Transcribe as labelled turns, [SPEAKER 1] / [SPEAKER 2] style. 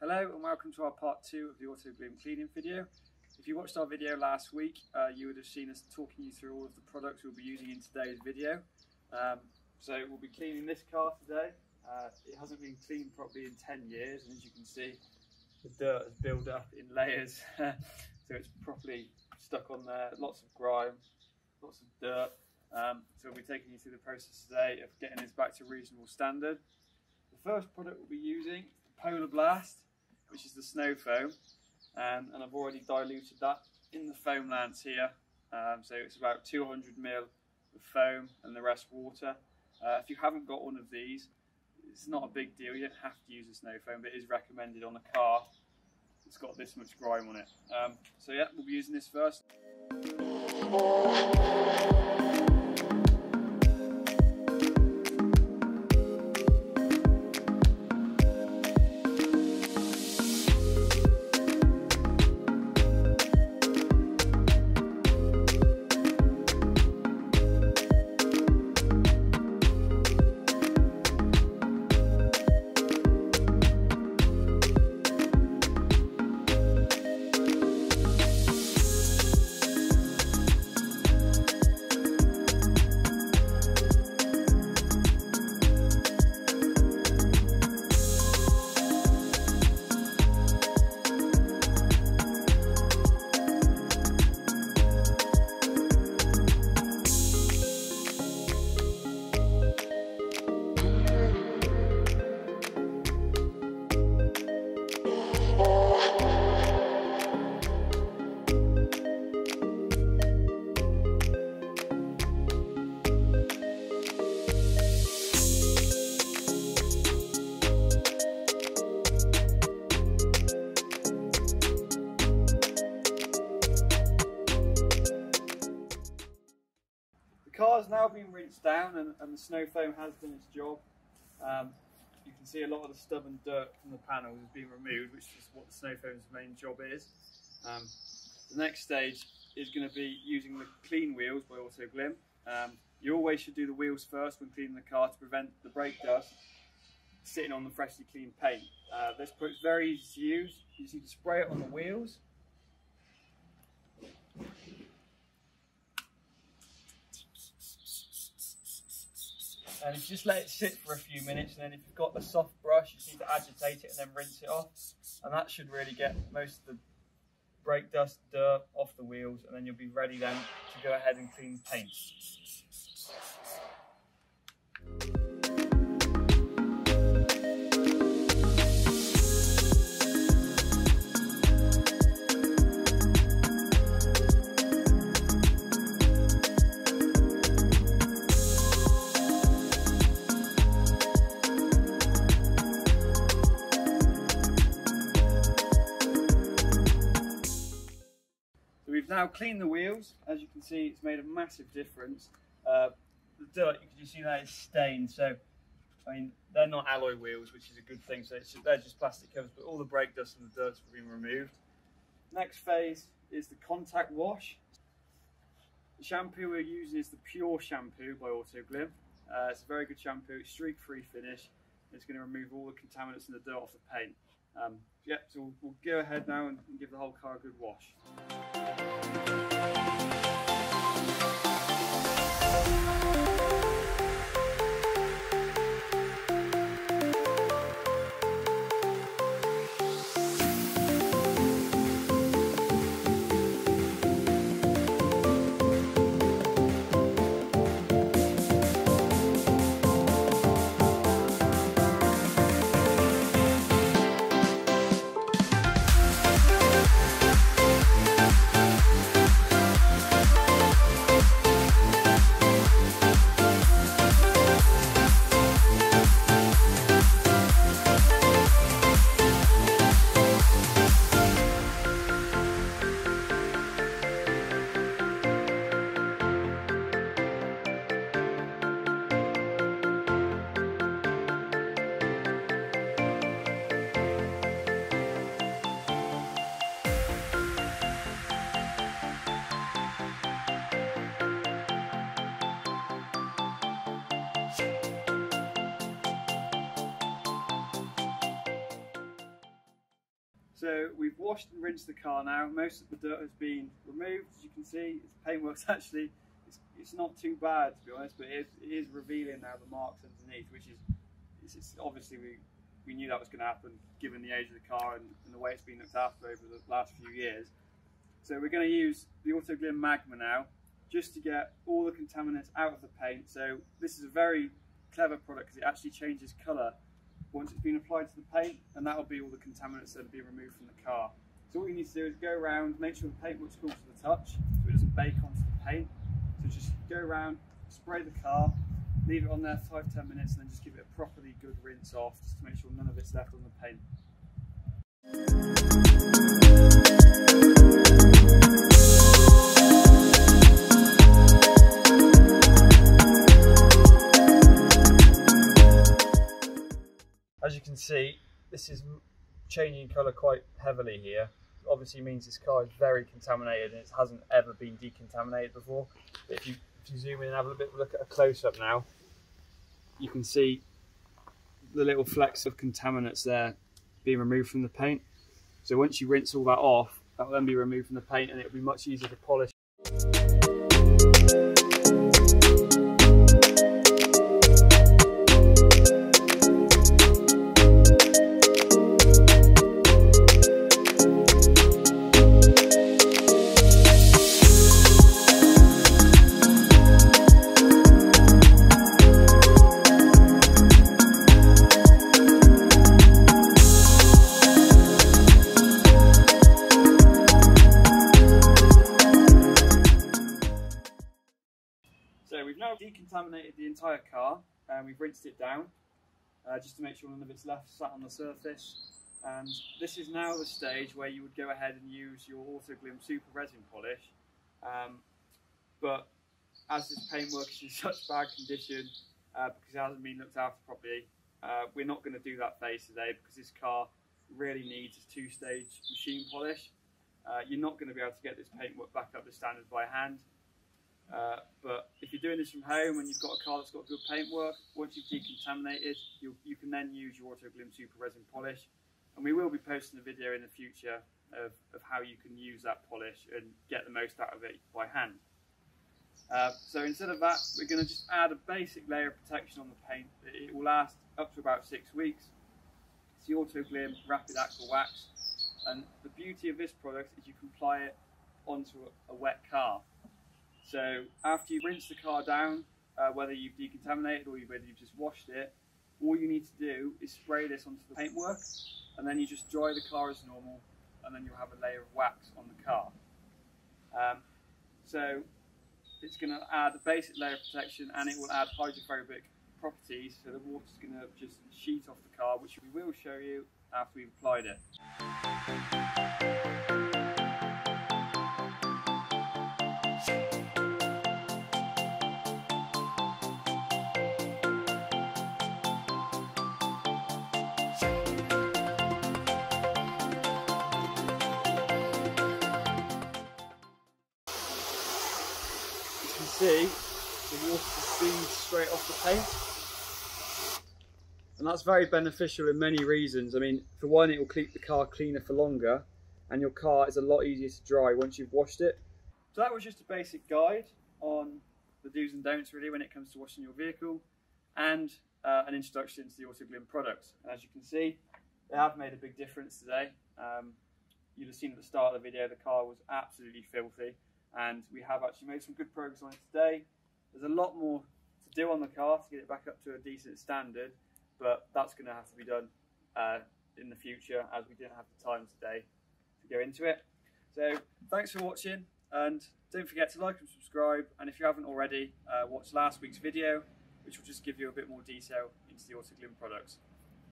[SPEAKER 1] Hello and welcome to our part 2 of the Autoglym cleaning video. If you watched our video last week, you would have seen us talking you through all of the products we'll be using in today's video. So we'll be cleaning this car today. It hasn't been cleaned properly in 10 years, and as you can see, the dirt has built up in layers. So it's properly stuck on there, lots of grime, lots of dirt. So we'll be taking you through the process today of getting this back to reasonable standard. The first product we'll be using is the Polar Blast, which is the snow foam, and I've already diluted that in the foam lance here. So it's about 200 ml of foam and the rest water. If you haven't got one of these, it's not a big deal, you don't have to use a snow foam, but it is recommended on a car that's got this much grime on it. So yeah, we'll be using this first. The car's now been rinsed down and the snow foam has done its job. You can see a lot of the stub and dirt from the panels has been removed, which is what the snow foam's main job is. The next stage is going to be using the clean wheels by Autoglym. You always should do the wheels first when cleaning the car to prevent the brake dust sitting on the freshly cleaned paint. This product's very easy to use. You just need to spray it on the wheels. And you just let it sit for a few minutes, and then if you've got a soft brush, you just need to agitate it and then rinse it off. And that should really get most of the brake dust, dirt off the wheels, and then you'll be ready then to go ahead and clean paint. We've now cleaned the wheels. As you can see, it's made a massive difference. The dirt, you can see that it's stained. So, I mean, they're not alloy wheels, which is a good thing. So they're just plastic covers, but all the brake dust and the dirt's been removed. Next phase is the contact wash. The shampoo we're using is the Pure shampoo by Autoglym. It's a very good shampoo. It's streak-free finish. It's going to remove all the contaminants and the dirt off the paint. So we'll go ahead now and give the whole car a good wash. So we've washed and rinsed the car now. Most of the dirt has been removed, as you can see. Its paintwork's actually, it's not too bad to be honest, but it is revealing now the marks underneath, which is it's obviously we knew that was going to happen given the age of the car and the way it's been looked after over the last few years. So we're going to use the Autoglym Magma now, just to get all the contaminants out of the paint. So this is a very clever product because it actually changes colour once it's been applied to the paint, and that will be all the contaminants that have been removed from the car. So all you need to do is go around, make sure the paint looks cool to the touch, so it doesn't bake onto the paint. So just go around, spray the car, leave it on there for 5–10 minutes, and then just give it a properly good rinse off, just to make sure none of it's left on the paint. As you can see, this is changing colour quite heavily here. Obviously means this car is very contaminated and it hasn't ever been decontaminated before. But if you zoom in and have a bit of a look at a close-up now, you can see the little flecks of contaminants there being removed from the paint. So once you rinse all that off, that will then be removed from the paint and it will be much easier to polish. So we've now decontaminated the entire car and we've rinsed it down just to make sure none of it's left sat on the surface. And this is now the stage where you would go ahead and use your Autoglym Super Resin Polish. But as this paintwork is in such bad condition because it hasn't been looked after properly, we're not going to do that phase today because this car really needs a 2-stage machine polish. You're not going to be able to get this paintwork back up to standard by hand. But if you're doing this from home and you've got a car that's got good paintwork, once you've decontaminated, you can then use your Autoglym Super Resin Polish. And we will be posting a video in the future of how you can use that polish and get the most out of it by hand. So instead of that, we're going to just add a basic layer of protection on the paint. It will last up to about 6 weeks. It's the Autoglym Rapid Aqua Wax. And the beauty of this product is you can apply it onto a wet car. So after you rinse the car down, whether you've decontaminated or whether you've just washed it, all you need to do is spray this onto the paintwork, and then you just dry the car as normal, and then you'll have a layer of wax on the car. So it's going to add a basic layer of protection, and it will add hydrophobic properties, so the water's going to just sheet off the car, which we will show you after we've applied it. See, the water just beads straight off the paint, and that's very beneficial in many reasons. I mean, for one, it will keep the car cleaner for longer, and your car is a lot easier to dry once you've washed it. So that was just a basic guide on the do's and don'ts really when it comes to washing your vehicle, and an introduction to the Autoglym products. And as you can see, they have made a big difference today. You'd have seen at the start of the video the car was absolutely filthy, and we have actually made some good progress on it today. There's a lot more to do on the car to get it back up to a decent standard, but that's going to have to be done in the future, as we didn't have the time today to go into it. So thanks for watching, and don't forget to like and subscribe, and if you haven't already, watch last week's video, which will just give you a bit more detail into the Autoglym products.